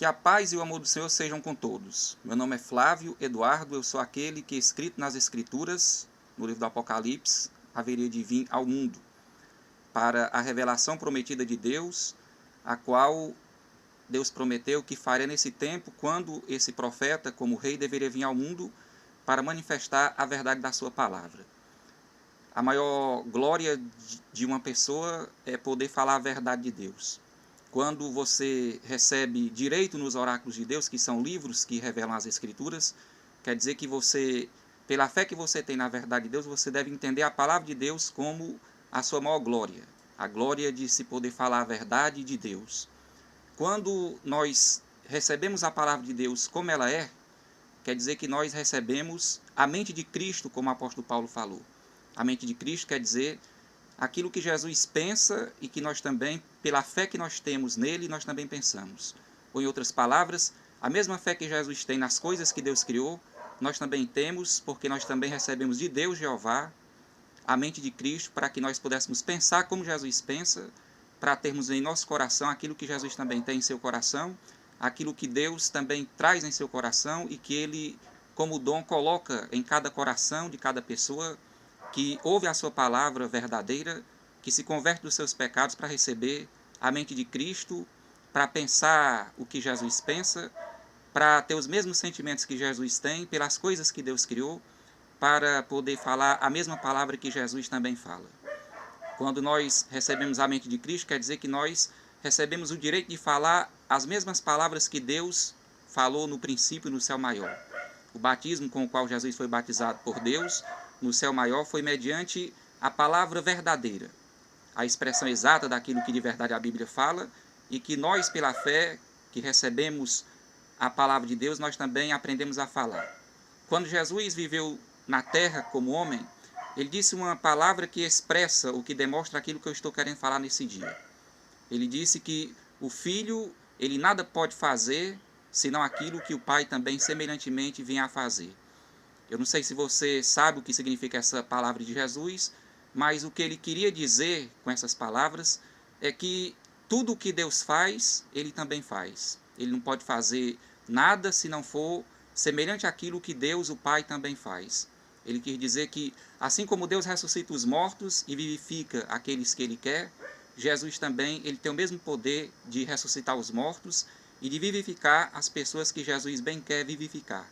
Que a paz e o amor do Senhor sejam com todos. Meu nome é Flávio Eduardo, eu sou aquele que, escrito nas Escrituras, no livro do Apocalipse, haveria de vir ao mundo, para a revelação prometida de Deus, a qual Deus prometeu que faria nesse tempo, quando esse profeta, como rei, deveria vir ao mundo para manifestar a verdade da sua palavra. A maior glória de uma pessoa é poder falar a verdade de Deus. Quando você recebe direito nos oráculos de Deus, que são livros que revelam as Escrituras, quer dizer que você, pela fé que você tem na verdade de Deus, você deve entender a palavra de Deus como a sua maior glória. A glória de se poder falar a verdade de Deus. Quando nós recebemos a palavra de Deus como ela é, quer dizer que nós recebemos a mente de Cristo, como o apóstolo Paulo falou. A mente de Cristo quer dizer aquilo que Jesus pensa e que nós também, pela fé que nós temos nele, nós também pensamos. Ou em outras palavras, a mesma fé que Jesus tem nas coisas que Deus criou, nós também temos, porque nós também recebemos de Deus, Jeová, a mente de Cristo, para que nós pudéssemos pensar como Jesus pensa, para termos em nosso coração aquilo que Jesus também tem em seu coração, aquilo que Deus também traz em seu coração e que ele, como dom, coloca em cada coração de cada pessoa que ouve a sua palavra verdadeira, que se converte dos seus pecados para receber a mente de Cristo, para pensar o que Jesus pensa, para ter os mesmos sentimentos que Jesus tem pelas coisas que Deus criou, para poder falar a mesma palavra que Jesus também fala. Quando nós recebemos a mente de Cristo, quer dizer que nós recebemos o direito de falar as mesmas palavras que Deus falou no princípio no céu maior. O batismo com o qual Jesus foi batizado por Deus no céu maior foi mediante a palavra verdadeira, a expressão exata daquilo que de verdade a Bíblia fala, e que nós, pela fé que recebemos a palavra de Deus, nós também aprendemos a falar. Quando Jesus viveu na terra como homem, ele disse uma palavra que expressa o que demonstra aquilo que eu estou querendo falar nesse dia. Ele disse que o Filho, ele nada pode fazer senão aquilo que o Pai também semelhantemente vinha a fazer. Eu não sei se você sabe o que significa essa palavra de Jesus, mas o que ele queria dizer com essas palavras é que tudo o que Deus faz, ele também faz. Ele não pode fazer nada se não for semelhante àquilo que Deus, o Pai, também faz. Ele quis dizer que, assim como Deus ressuscita os mortos e vivifica aqueles que ele quer, Jesus também ele tem o mesmo poder de ressuscitar os mortos e de vivificar as pessoas que Jesus bem quer vivificar.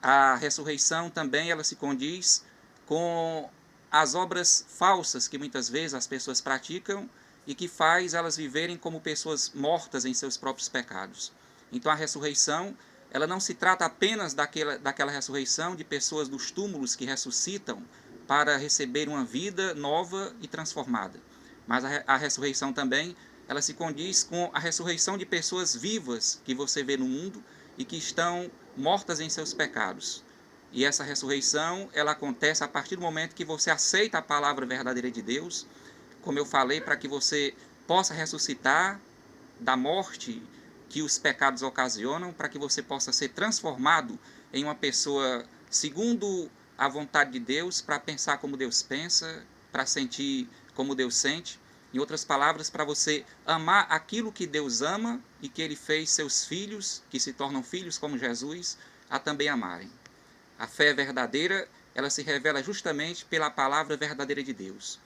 A ressurreição também ela se condiz com as obras falsas que muitas vezes as pessoas praticam e que faz elas viverem como pessoas mortas em seus próprios pecados. Então a ressurreição ela não se trata apenas daquela ressurreição de pessoas dos túmulos que ressuscitam para receber uma vida nova e transformada. Mas a ressurreição também ela se condiz com a ressurreição de pessoas vivas que você vê no mundo e que estão mortas em seus pecados. E essa ressurreição, ela acontece a partir do momento que você aceita a palavra verdadeira de Deus, como eu falei, para que você possa ressuscitar da morte que os pecados ocasionam, para que você possa ser transformado em uma pessoa segundo a vontade de Deus, para pensar como Deus pensa, para sentir como Deus sente. Em outras palavras, para você amar aquilo que Deus ama e que ele fez seus filhos, que se tornam filhos como Jesus, a também amarem. A fé verdadeira, ela se revela justamente pela palavra verdadeira de Deus.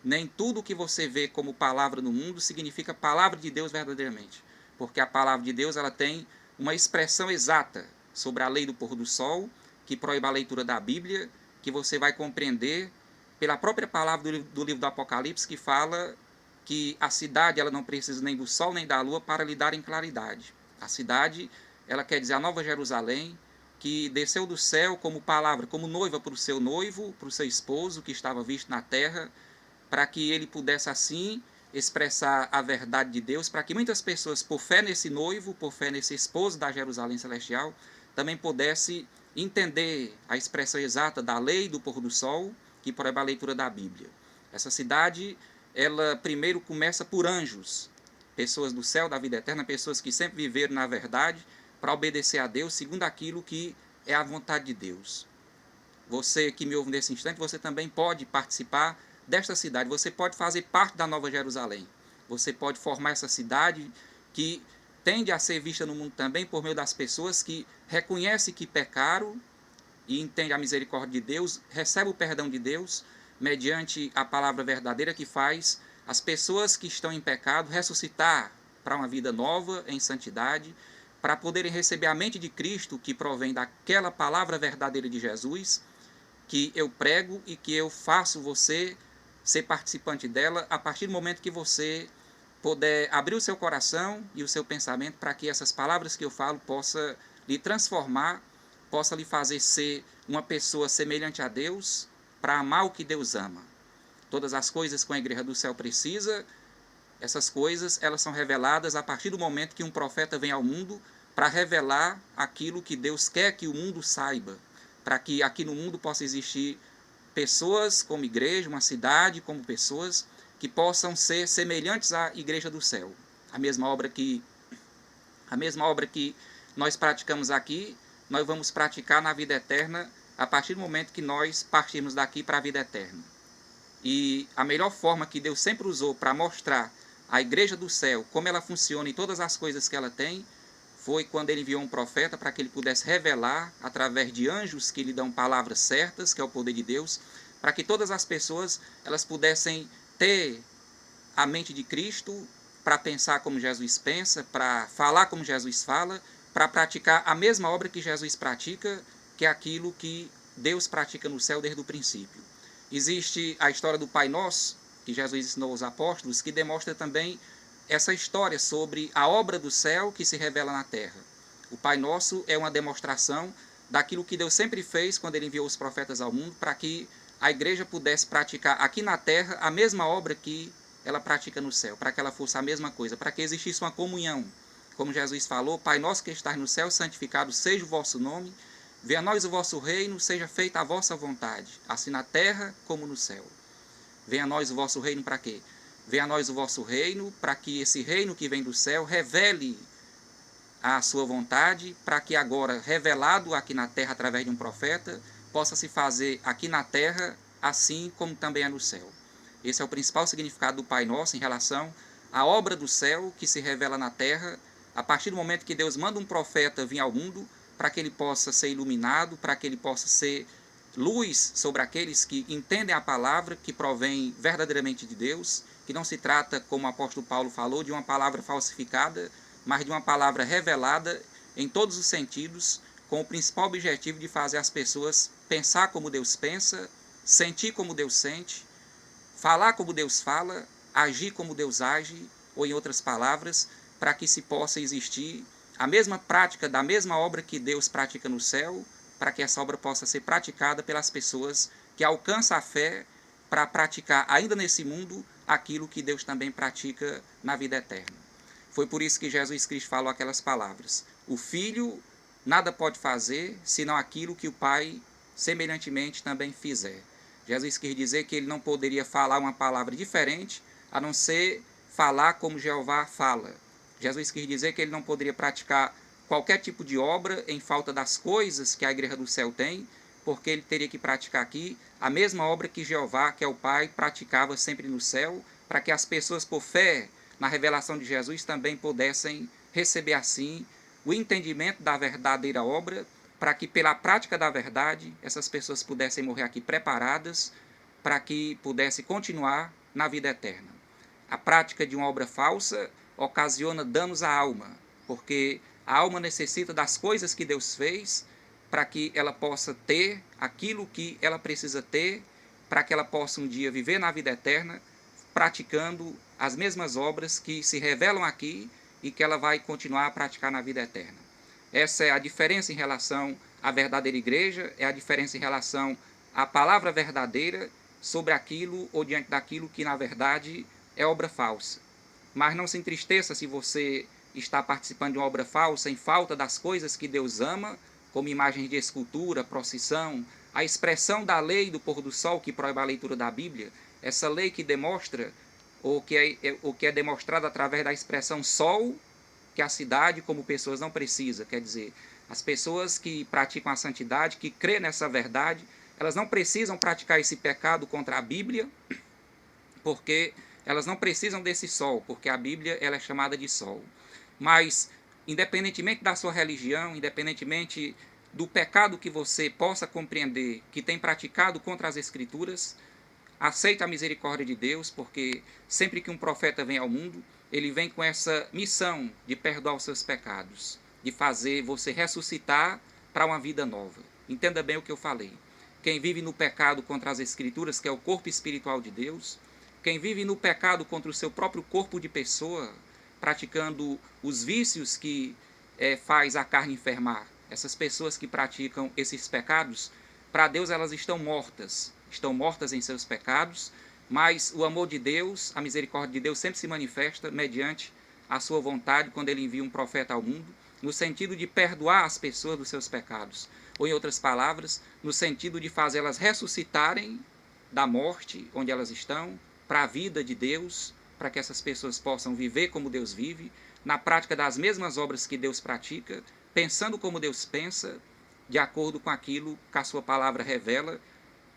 Nem tudo que você vê como palavra no mundo significa palavra de Deus verdadeiramente, porque a palavra de Deus ela tem uma expressão exata sobre a lei do pôr do sol, que proíbe a leitura da Bíblia, que você vai compreender pela própria palavra do livro do Apocalipse, que fala que a cidade ela não precisa nem do sol nem da lua para lhe darem claridade. A cidade, ela quer dizer a Nova Jerusalém, que desceu do céu como palavra, como noiva para o seu noivo, para o seu esposo, que estava visto na terra, para que ele pudesse assim expressar a verdade de Deus, para que muitas pessoas, por fé nesse noivo, por fé nesse esposo da Jerusalém Celestial, também pudessem entender a expressão exata da lei do pôr do sol, que proíbe a leitura da Bíblia. Essa cidade, ela primeiro começa por anjos, pessoas do céu, da vida eterna, pessoas que sempre viveram na verdade, para obedecer a Deus, segundo aquilo que é a vontade de Deus. Você que me ouve nesse instante, você também pode participar desta cidade, você pode fazer parte da Nova Jerusalém. Você pode formar essa cidade que tende a ser vista no mundo também por meio das pessoas que reconhecem que pecaram e entendem a misericórdia de Deus, recebem o perdão de Deus, mediante a palavra verdadeira que faz as pessoas que estão em pecado ressuscitar para uma vida nova, em santidade, para poderem receber a mente de Cristo que provém daquela palavra verdadeira de Jesus, que eu prego e que eu faço você ser participante dela a partir do momento que você puder abrir o seu coração e o seu pensamento para que essas palavras que eu falo possa lhe transformar, possa lhe fazer ser uma pessoa semelhante a Deus, para amar o que Deus ama. Todas as coisas que a Igreja do Céu precisa, essas coisas elas são reveladas a partir do momento que um profeta vem ao mundo para revelar aquilo que Deus quer que o mundo saiba, para que aqui no mundo possa existir pessoas como igreja, uma cidade como pessoas que possam ser semelhantes à Igreja do Céu. A mesma obra que nós praticamos aqui, nós vamos praticar na vida eterna a partir do momento que nós partirmos daqui para a vida eterna. E a melhor forma que Deus sempre usou para mostrar a Igreja do Céu, como ela funciona e todas as coisas que ela tem, foi quando ele enviou um profeta para que ele pudesse revelar, através de anjos que lhe dão palavras certas, que é o poder de Deus, para que todas as pessoas elas pudessem ter a mente de Cristo, para pensar como Jesus pensa, para falar como Jesus fala, para praticar a mesma obra que Jesus pratica, que é aquilo que Deus pratica no céu desde o princípio. Existe a história do Pai Nosso, que Jesus ensinou aos apóstolos, que demonstra também essa história sobre a obra do céu que se revela na terra. O Pai Nosso é uma demonstração daquilo que Deus sempre fez quando ele enviou os profetas ao mundo, para que a igreja pudesse praticar aqui na terra a mesma obra que ela pratica no céu, para que ela fosse a mesma coisa, para que existisse uma comunhão. Como Jesus falou, Pai nosso que estás no céu, santificado seja o vosso nome, venha a nós o vosso reino, seja feita a vossa vontade, assim na terra como no céu. Venha a nós o vosso reino para quê? Venha a nós o vosso reino, para que esse reino que vem do céu revele a sua vontade, para que agora, revelado aqui na terra através de um profeta, possa se fazer aqui na terra, assim como também é no céu. Esse é o principal significado do Pai Nosso em relação à obra do céu que se revela na terra, a partir do momento que Deus manda um profeta vir ao mundo, para que ele possa ser iluminado, para que ele possa ser luz sobre aqueles que entendem a palavra, que provém verdadeiramente de Deus, que não se trata, como o apóstolo Paulo falou, de uma palavra falsificada, mas de uma palavra revelada em todos os sentidos, com o principal objetivo de fazer as pessoas pensar como Deus pensa, sentir como Deus sente, falar como Deus fala, agir como Deus age, ou em outras palavras, para que se possa existir a mesma prática da mesma obra que Deus pratica no céu, para que essa obra possa ser praticada pelas pessoas que alcançam a fé para praticar ainda nesse mundo aquilo que Deus também pratica na vida eterna. Foi por isso que Jesus Cristo falou aquelas palavras: o Filho nada pode fazer, senão aquilo que o Pai semelhantemente também fizer. Jesus quis dizer que ele não poderia falar uma palavra diferente, a não ser falar como Jeová fala. Jesus quis dizer que ele não poderia praticar qualquer tipo de obra em falta das coisas que a Igreja do Céu tem, porque ele teria que praticar aqui a mesma obra que Jeová, que é o Pai, praticava sempre no céu, para que as pessoas, por fé na revelação de Jesus, também pudessem receber assim o entendimento da verdadeira obra, para que pela prática da verdade essas pessoas pudessem morrer aqui preparadas para que pudessem continuar na vida eterna. A prática de uma obra falsa ocasiona danos à alma, porque a alma necessita das coisas que Deus fez para que ela possa ter aquilo que ela precisa ter, para que ela possa um dia viver na vida eterna, praticando as mesmas obras que se revelam aqui e que ela vai continuar a praticar na vida eterna. Essa é a diferença em relação à verdadeira igreja, é a diferença em relação à palavra verdadeira sobre aquilo ou diante daquilo que na verdade é obra falsa. Mas não se entristeça se você está participando de uma obra falsa em falta das coisas que Deus ama, como imagens de escultura, procissão, a expressão da lei do pôr do sol que proíbe a leitura da Bíblia, essa lei que demonstra, ou que é demonstrado através da expressão sol, que a cidade como pessoas não precisa, quer dizer, as pessoas que praticam a santidade, que crêem nessa verdade, elas não precisam praticar esse pecado contra a Bíblia, porque elas não precisam desse sol, porque a Bíblia ela é chamada de sol. Mas, independentemente da sua religião, independentemente do pecado que você possa compreender que tem praticado contra as Escrituras, aceita a misericórdia de Deus, porque sempre que um profeta vem ao mundo, ele vem com essa missão de perdoar os seus pecados, de fazer você ressuscitar para uma vida nova. Entenda bem o que eu falei. Quem vive no pecado contra as Escrituras, que é o corpo espiritual de Deus, quem vive no pecado contra o seu próprio corpo de pessoa, praticando os vícios que faz a carne enfermar, essas pessoas que praticam esses pecados, para Deus elas estão mortas em seus pecados, mas o amor de Deus, a misericórdia de Deus sempre se manifesta mediante a sua vontade quando ele envia um profeta ao mundo, no sentido de perdoar as pessoas dos seus pecados, ou em outras palavras, no sentido de fazê-las ressuscitarem da morte onde elas estão, para a vida de Deus, para que essas pessoas possam viver como Deus vive, na prática das mesmas obras que Deus pratica, pensando como Deus pensa, de acordo com aquilo que a sua palavra revela.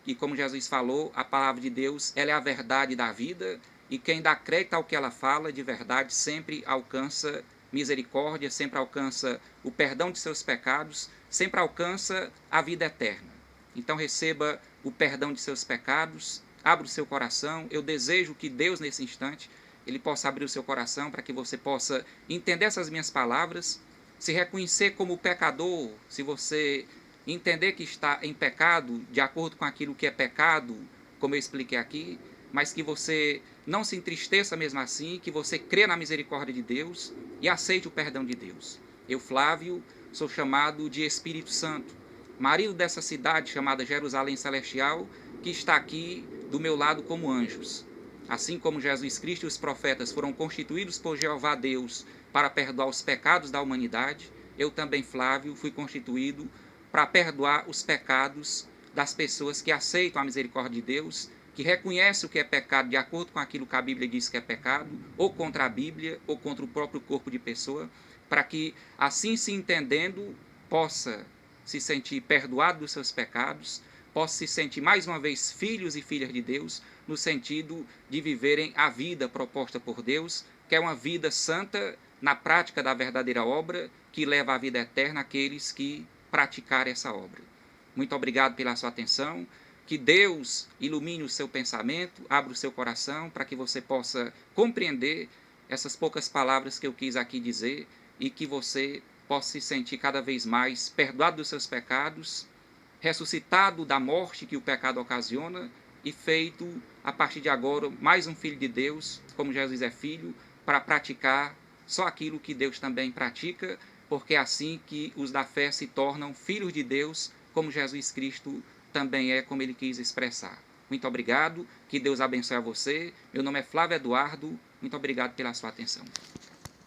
E como Jesus falou, a palavra de Deus, ela é a verdade da vida, e quem dá crédito ao que ela fala de verdade sempre alcança misericórdia, sempre alcança o perdão de seus pecados, sempre alcança a vida eterna. Então receba o perdão de seus pecados, abra o seu coração. Eu desejo que Deus, nesse instante, ele possa abrir o seu coração para que você possa entender essas minhas palavras, se reconhecer como pecador, se você entender que está em pecado, de acordo com aquilo que é pecado, como eu expliquei aqui, mas que você não se entristeça mesmo assim, que você crê na misericórdia de Deus e aceite o perdão de Deus. Eu, Flávio, sou chamado de Espírito Santo, marido dessa cidade chamada Jerusalém Celestial, que está aqui do meu lado como anjos. Assim como Jesus Cristo e os profetas foram constituídos por Jeová Deus para perdoar os pecados da humanidade, eu também, Flávio, fui constituído para perdoar os pecados das pessoas que aceitam a misericórdia de Deus, que reconhecem o que é pecado de acordo com aquilo que a Bíblia diz que é pecado, ou contra a Bíblia, ou contra o próprio corpo de pessoa, para que, assim se entendendo, possa se sentir perdoado dos seus pecados, possa se sentir mais uma vez filhos e filhas de Deus, no sentido de viverem a vida proposta por Deus, que é uma vida santa na prática da verdadeira obra, que leva à vida eterna aqueles que praticar essa obra. Muito obrigado pela sua atenção. Que Deus ilumine o seu pensamento, abra o seu coração para que você possa compreender essas poucas palavras que eu quis aqui dizer e que você possa se sentir cada vez mais perdoado dos seus pecados, ressuscitado da morte que o pecado ocasiona e feito, a partir de agora, mais um filho de Deus, como Jesus é filho, para praticar só aquilo que Deus também pratica, porque é assim que os da fé se tornam filhos de Deus, como Jesus Cristo também é, como ele quis expressar. Muito obrigado, que Deus abençoe a você. Meu nome é Flávio Eduardo, muito obrigado pela sua atenção.